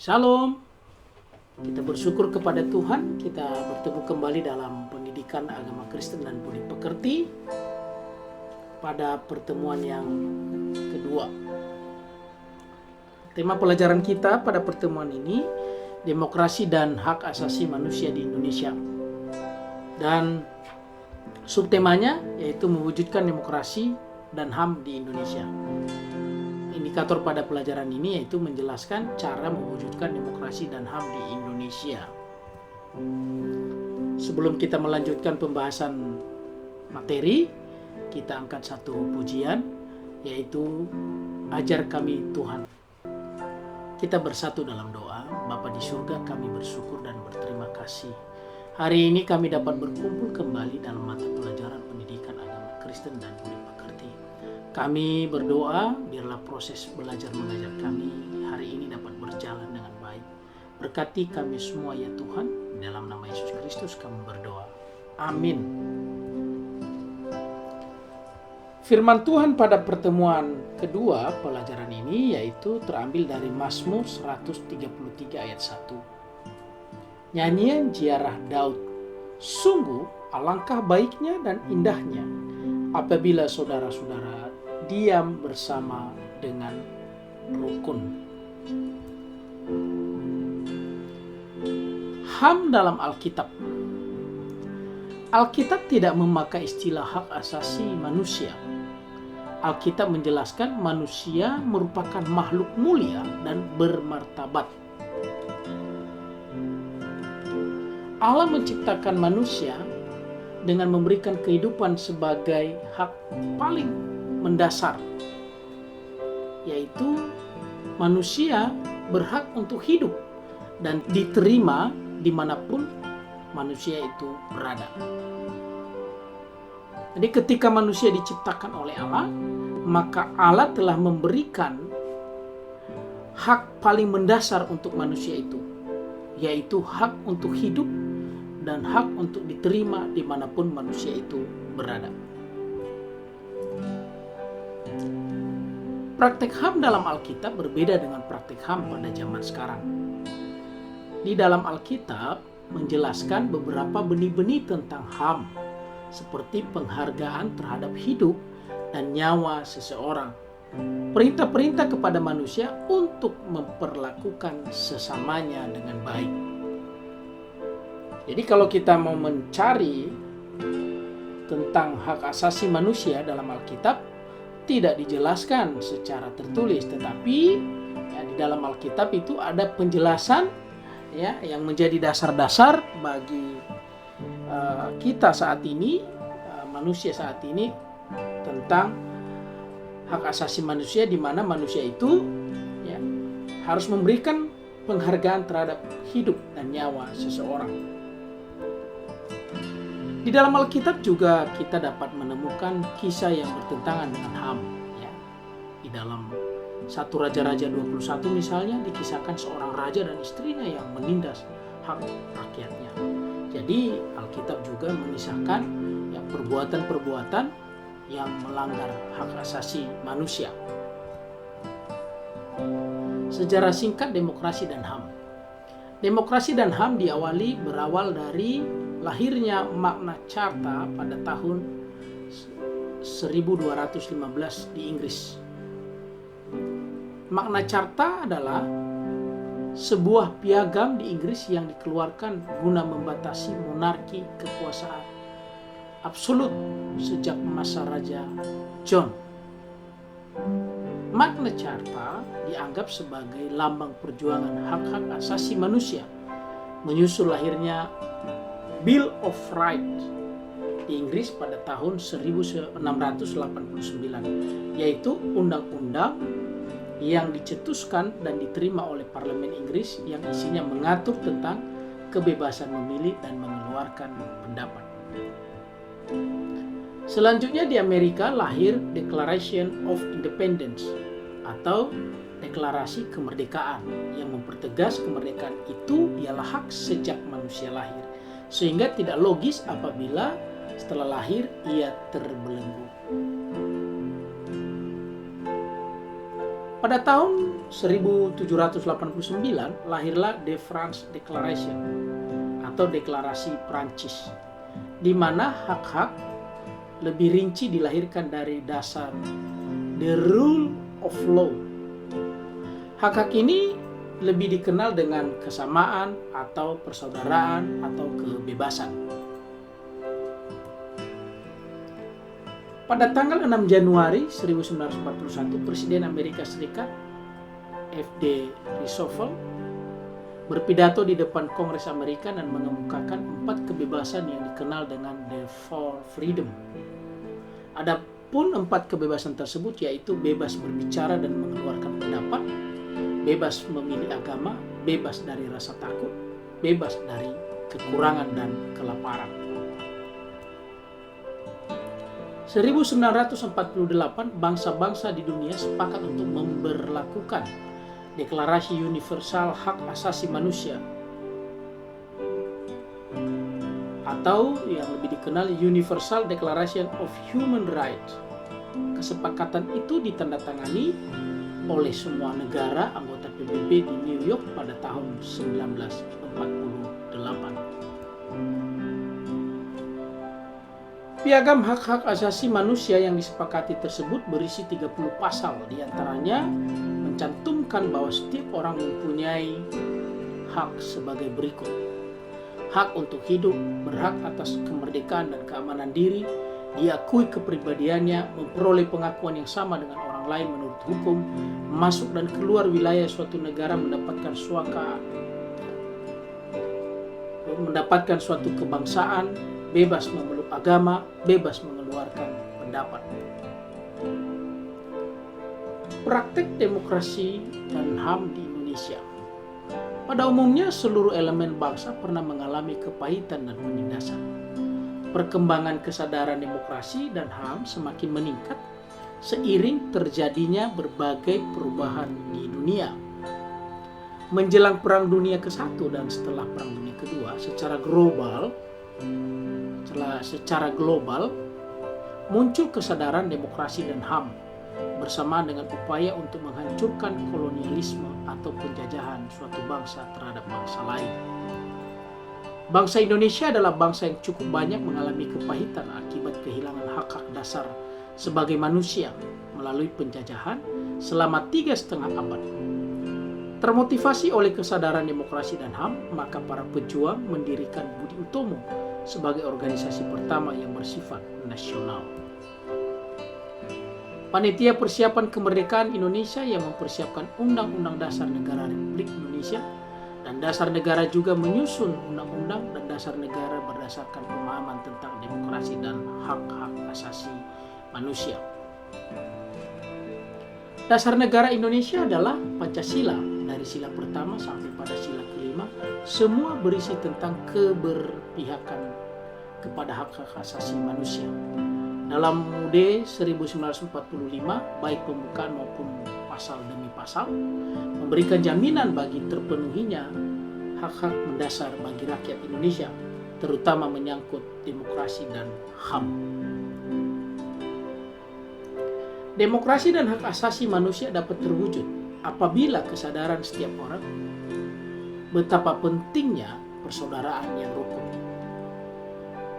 Shalom, kita bersyukur kepada Tuhan, kita bertemu kembali dalam pendidikan agama Kristen dan budi pekerti pada pertemuan yang kedua. Tema pelajaran kita pada pertemuan ini, demokrasi dan hak asasi manusia di Indonesia. Dan subtemanya yaitu mewujudkan demokrasi dan HAM di Indonesia. Indikator pada pelajaran ini yaitu menjelaskan cara mewujudkan demokrasi dan HAM di Indonesia. Sebelum kita melanjutkan pembahasan materi, kita angkat satu pujian, yaitu Ajar Kami Tuhan. Kita bersatu dalam doa. Bapa di surga, kami bersyukur dan berterima kasih. Hari ini kami dapat berkumpul kembali dalam mata pelajaran pendidikan agama Kristen dan budi pekerti. Kami berdoa, biarlah proses belajar mengajar kami hari ini dapat berjalan dengan baik. Berkati kami semua ya Tuhan, dalam nama Yesus Kristus kami berdoa. Amin. Firman Tuhan pada pertemuan kedua pelajaran ini yaitu terambil dari Mazmur 133 ayat 1. Nyanyian ziarah Daud. Sungguh alangkah baiknya dan indahnya apabila saudara-saudara diam bersama dengan rukun. HAM dalam Alkitab. Alkitab tidak memakai istilah hak asasi manusia. Alkitab menjelaskan manusia merupakan makhluk mulia dan bermartabat. Allah menciptakan manusia dengan memberikan kehidupan sebagai hak paling mendasar, yaitu manusia berhak untuk hidup dan diterima dimanapun manusia itu berada. Jadi ketika manusia diciptakan oleh Allah, maka Allah telah memberikan hak paling mendasar untuk manusia itu, yaitu hak untuk hidup dan hak untuk diterima dimanapun manusia itu berada. Praktek HAM dalam Alkitab berbeda dengan praktek HAM pada zaman sekarang. Di dalam Alkitab menjelaskan beberapa benih-benih tentang HAM, seperti penghargaan terhadap hidup dan nyawa seseorang. Perintah-perintah kepada manusia untuk memperlakukan sesamanya dengan baik. Jadi kalau kita mau mencari tentang hak asasi manusia dalam Alkitab, tidak dijelaskan secara tertulis, tetapi ya, di dalam Alkitab itu ada penjelasan ya yang menjadi dasar-dasar bagi kita saat ini, manusia saat ini, tentang hak asasi manusia, di mana manusia itu ya, harus memberikan penghargaan terhadap hidup dan nyawa seseorang. Di dalam Alkitab juga kita dapat menemukan kisah yang bertentangan dengan HAM. Ya. Di dalam 1 Raja-Raja 21 misalnya dikisahkan seorang raja dan istrinya yang menindas hak rakyatnya. Jadi Alkitab juga mengisahkan ya, perbuatan-perbuatan yang melanggar hak asasi manusia. Sejarah singkat demokrasi dan HAM. Demokrasi dan HAM berawal dari lahirnya Magna Carta pada tahun 1215 di Inggris. Magna Carta adalah sebuah piagam di Inggris yang dikeluarkan guna membatasi monarki kekuasaan absolut sejak masa Raja John. Magna Carta dianggap sebagai lambang perjuangan hak-hak asasi manusia, menyusul lahirnya Bill of Rights di Inggris pada tahun 1689, yaitu undang-undang yang dicetuskan dan diterima oleh Parlemen Inggris yang isinya mengatur tentang kebebasan memilih dan mengeluarkan pendapat. Selanjutnya di Amerika lahir Declaration of Independence atau Deklarasi Kemerdekaan yang mempertegas kemerdekaan itu ialah hak sejak manusia lahir, sehingga tidak logis apabila setelah lahir ia terbelenggu. Pada tahun 1789 lahirlah The French Declaration atau Deklarasi Prancis, di mana hak-hak lebih rinci dilahirkan dari dasar the rule of law. Hak-hak ini lebih dikenal dengan kesamaan atau persaudaraan atau kebebasan. Pada tanggal 6 Januari 1941, Presiden Amerika Serikat F.D. Roosevelt berpidato di depan Kongres Amerika dan mengemukakan 4 kebebasan yang dikenal dengan The Four Freedom. Adapun 4 kebebasan tersebut yaitu bebas berbicara dan mengeluarkan pendapat, bebas memilih agama, bebas dari rasa takut, bebas dari kekurangan dan kelaparan. 1948 bangsa-bangsa di dunia sepakat untuk memberlakukan Deklarasi Universal Hak Asasi Manusia atau yang lebih dikenal Universal Declaration of Human Rights. Kesepakatan itu ditandatangani oleh semua negara anggota PBB di New York pada tahun 1948. Piagam hak-hak asasi manusia yang disepakati tersebut berisi 30 pasal, diantaranya mencantumkan bahwa setiap orang mempunyai hak sebagai berikut. Hak untuk hidup, berhak atas kemerdekaan dan keamanan diri, diakui kepribadiannya, memperoleh pengakuan yang sama dengan orang lain menurut hukum, masuk dan keluar wilayah suatu negara, mendapatkan suatu kebangsaan, bebas memeluk agama, bebas mengeluarkan pendapat. Praktek demokrasi dan HAM di Indonesia. Pada umumnya seluruh elemen bangsa pernah mengalami kepahitan dan penindasan. Perkembangan kesadaran demokrasi dan HAM semakin meningkat seiring terjadinya berbagai perubahan di dunia. Menjelang Perang Dunia ke-1 dan setelah Perang Dunia ke-2 secara global muncul kesadaran demokrasi dan HAM bersamaan dengan upaya untuk menghancurkan kolonialisme atau penjajahan suatu bangsa terhadap bangsa lain. Bangsa Indonesia adalah bangsa yang cukup banyak mengalami kepahitan akibat kehilangan hak-hak dasar sebagai manusia melalui penjajahan selama 3,5 abad. Termotivasi oleh kesadaran demokrasi dan HAM, maka para pejuang mendirikan Budi Utomo sebagai organisasi pertama yang bersifat nasional. Panitia Persiapan Kemerdekaan Indonesia yang mempersiapkan Undang-Undang Dasar Negara Republik Indonesia dan Dasar Negara juga menyusun Undang-Undang dan Dasar Negara berdasarkan pemahaman tentang demokrasi dan hak-hak asasi manusia. Dasar Negara Indonesia adalah Pancasila, dari sila pertama sampai pada sila kelima, semua berisi tentang keberpihakan kepada hak-hak asasi manusia. Dalam UUD 1945, baik pembukaan maupun pasal demi pasal, memberikan jaminan bagi terpenuhinya hak-hak mendasar bagi rakyat Indonesia, terutama menyangkut demokrasi dan HAM. Demokrasi dan hak asasi manusia dapat terwujud apabila kesadaran setiap orang betapa pentingnya persaudaraan yang rukun.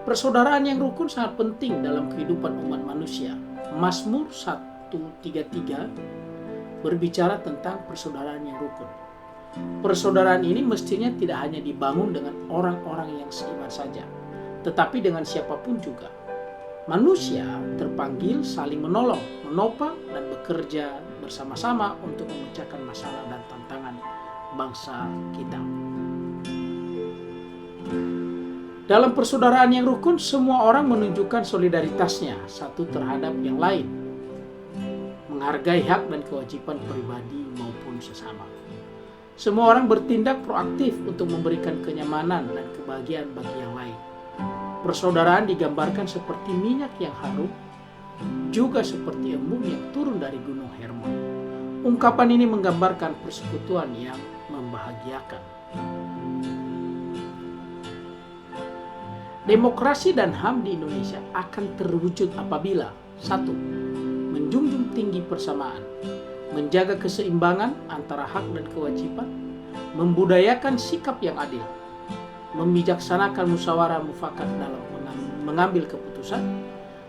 Persaudaraan yang rukun sangat penting dalam kehidupan umat manusia. Mazmur 133 berbicara tentang persaudaraan yang rukun. Persaudaraan ini mestinya tidak hanya dibangun dengan orang-orang yang seiman saja, tetapi dengan siapapun juga. Manusia terpanggil saling menolong, menopang, dan bekerja bersama-sama untuk memecahkan masalah dan tantangan bangsa kita. Dalam persaudaraan yang rukun, semua orang menunjukkan solidaritasnya satu terhadap yang lain, menghargai hak dan kewajiban pribadi maupun sesama. Semua orang bertindak proaktif untuk memberikan kenyamanan dan kebahagiaan bagi yang lain. Persaudaraan digambarkan seperti minyak yang harum, juga seperti embun yang turun dari Gunung Hermon. Ungkapan ini menggambarkan persekutuan yang membahagiakan. Demokrasi dan HAM di Indonesia akan terwujud apabila 1. Menjunjung tinggi persamaan, menjaga keseimbangan antara hak dan kewajiban, membudayakan sikap yang adil, membijaksanakan musyawarah mufakat dalam mengambil keputusan,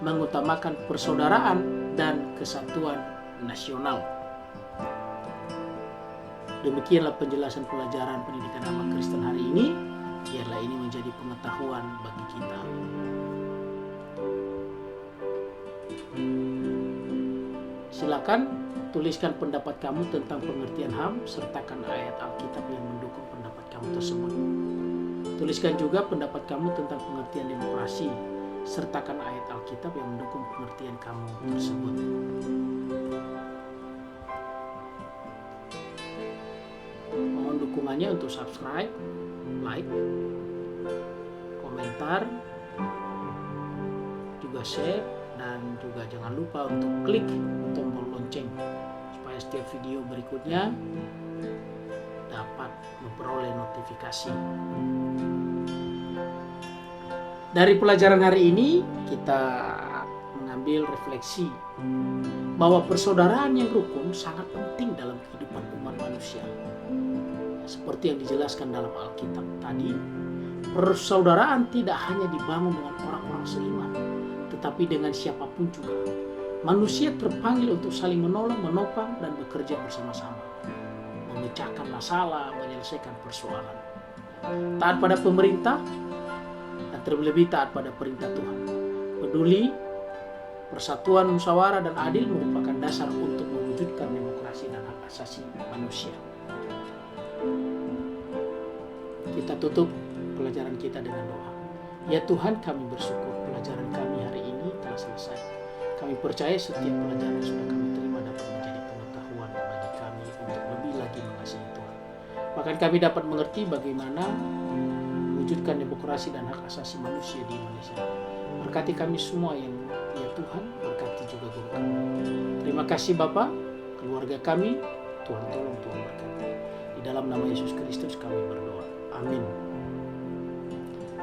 mengutamakan persaudaraan dan kesatuan nasional. Demikianlah penjelasan pelajaran pendidikan agama Kristen hari ini. Biarlah ini menjadi pengetahuan bagi kita. Silakan tuliskan pendapat kamu tentang pengertian HAM, sertakan ayat Alkitab yang mendukung pendapat kamu tersebut. Tuliskan juga pendapat kamu tentang pengertian demokrasi, sertakan ayat Alkitab yang mendukung pengertian kamu tersebut. Mohon dukungannya untuk subscribe, like, komentar, juga share, dan juga jangan lupa untuk klik tombol lonceng supaya setiap video berikutnya dapat memperoleh notifikasi. Dari pelajaran hari ini kita mengambil refleksi bahwa persaudaraan yang rukun sangat penting dalam kehidupan umat manusia. Seperti yang dijelaskan dalam Alkitab tadi, persaudaraan tidak hanya dibangun dengan orang-orang seiman, tetapi dengan siapapun juga. Manusia terpanggil untuk saling menolong, menopang, dan bekerja bersama-sama, memecahkan masalah, menyelesaikan persoalan. Taat pada pemerintah, dan terlebih taat pada perintah Tuhan. Peduli, persatuan, musyawarah, dan adil merupakan dasar untuk mewujudkan demokrasi dan hak asasi manusia. Kita tutup pelajaran kita dengan doa. Ya Tuhan, kami bersyukur pelajaran kami hari ini telah selesai. Kami percaya setiap pelajaran yang sudah kami terima dapat menjadi pengetahuan bagi kami untuk lebih lagi mengasihi Tuhan. Bahkan kami dapat mengerti bagaimana mewujudkan demokrasi dan hak asasi manusia di Indonesia. Berkati kami semua yang ya Tuhan, berkati juga guru kami. Terima kasih Bapa, keluarga kami, Tuhan tolong, Tuhan berkati. Di dalam nama Yesus Kristus kami berdoa. Amin.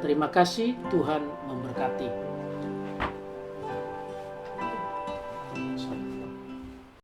Terima kasih, Tuhan memberkati.